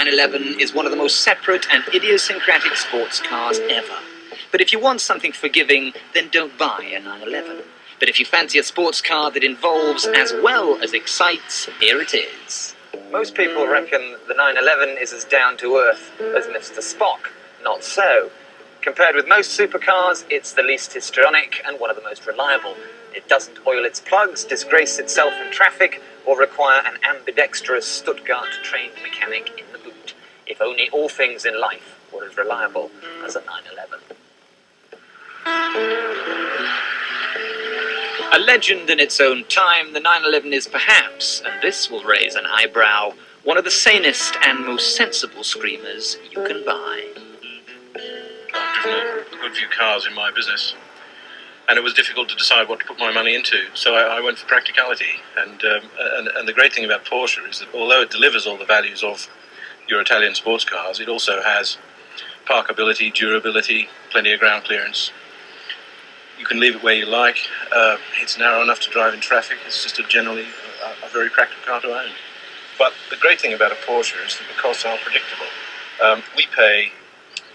911 is one of the most separate and idiosyncratic sports cars ever. But if you want something forgiving, then don't buy a 911. But if you fancy a sports car that involves as well as excites, here it is. Most people reckon the 911 is as down to earth as Mr. Spock. Not so. Compared with most supercars, it's the least histrionic and one of the most reliable. It doesn't oil its plugs, disgrace itself in traffic, or require an ambidextrous Stuttgart-trained mechanic in the boot. If only all things in life were as reliable as a 911. A legend in its own time, the 911 is perhaps, and this will raise an eyebrow, one of the sanest and most sensible screamers you can buy. I've driven a good few cars in my business, and it was difficult to decide what to put my money into, so I went for practicality. And the great thing about Porsche is that although it delivers all the values of your Italian sports cars, it also has parkability, durability, plenty of ground clearance. You can leave it where you like. It's narrow enough to drive in traffic. It's just generally a very practical car to own. But the great thing about a Porsche is that the costs are predictable. We pay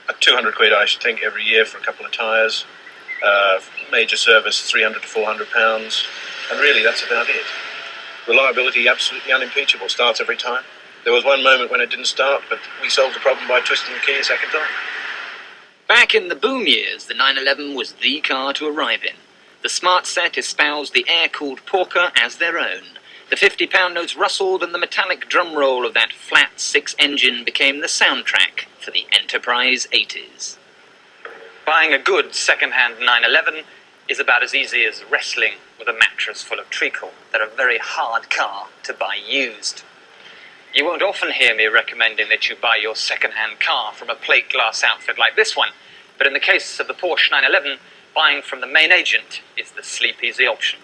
£200, I should think, every year for a couple of tyres. Major service, £300 to £400, and really that's about it. Reliability, absolutely unimpeachable, starts every time. There was one moment when it didn't start, but we solved the problem by twisting the key a second time. Back in the boom years, the 911 was the car to arrive in. The smart set espoused the air-cooled Porker as their own. The 50-pound notes rustled and the metallic drum roll of that flat six engine became the soundtrack for the Enterprise 80s. Buying a good second-hand 911 is about as easy as wrestling with a mattress full of treacle. They're a very hard car to buy used. You won't often hear me recommending that you buy your second-hand car from a plate glass outfit like this one, but in the case of the Porsche 911, buying from the main agent is the sleep-easy option.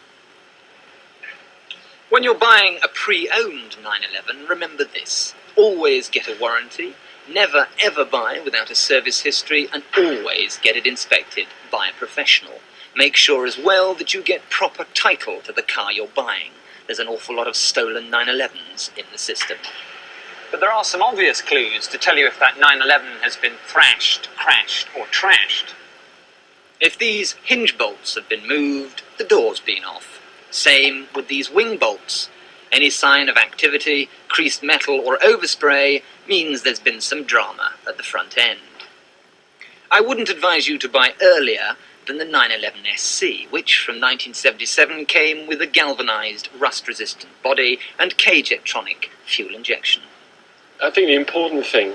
When you're buying a pre-owned 911, remember this. Always get a warranty, never ever buy without a service history, and always get it inspected by a professional. Make sure as well that you get proper title to the car you're buying. There's an awful lot of stolen 911s in the system. But there are some obvious clues to tell you if that 911 has been thrashed, crashed, or trashed. If these hinge bolts have been moved, the door's been off. Same with these wing bolts. Any sign of activity, creased metal, or overspray means there's been some drama at the front end. I wouldn't advise you to buy earlier than the 911 SC, which from 1977 came with a galvanized, rust-resistant body and K-Jetronic fuel injection. I think the important thing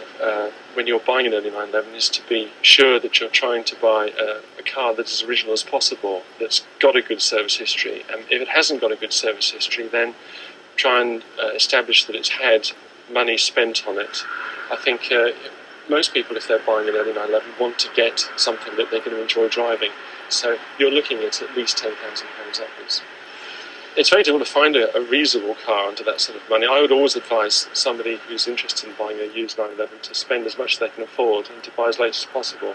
when you're buying an early 911 is to be sure that you're trying to buy a car that's as original as possible, that's got a good service history. And if it hasn't got a good service history, then try and establish that it's had money spent on it. I think most people, if they're buying an early 911, want to get something that they're going to enjoy driving. So you're looking at least £10,000 upwards. It's very difficult to find a reasonable car under that sort of money. I would always advise somebody who's interested in buying a used 911 to spend as much as they can afford and to buy as late as possible.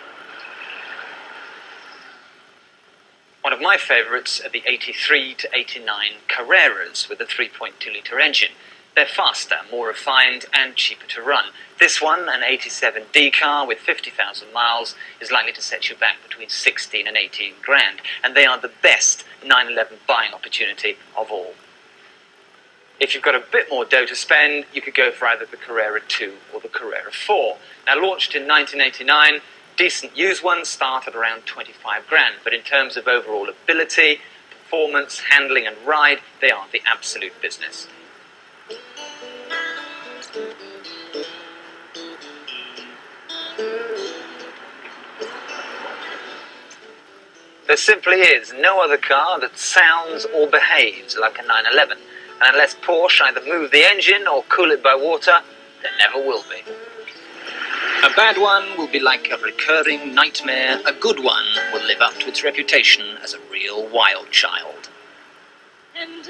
One of my favourites are the 83 to 89 Carreras with a 3.2-litre engine. They're faster, more refined, and cheaper to run. This one, an 87D car with 50,000 miles, is likely to set you back between 16 and 18 grand, and they are the best 911 buying opportunity of all. If you've got a bit more dough to spend, you could go for either the Carrera 2 or the Carrera 4. Now, launched in 1989, decent used ones start at around 25 grand, but in terms of overall ability, performance, handling, and ride, they are the absolute business. There simply is no other car that sounds or behaves like a 911, and unless Porsche either move the engine or cool it by water, there never will be. A bad one will be like a recurring nightmare. A good one will live up to its reputation as a real wild child. And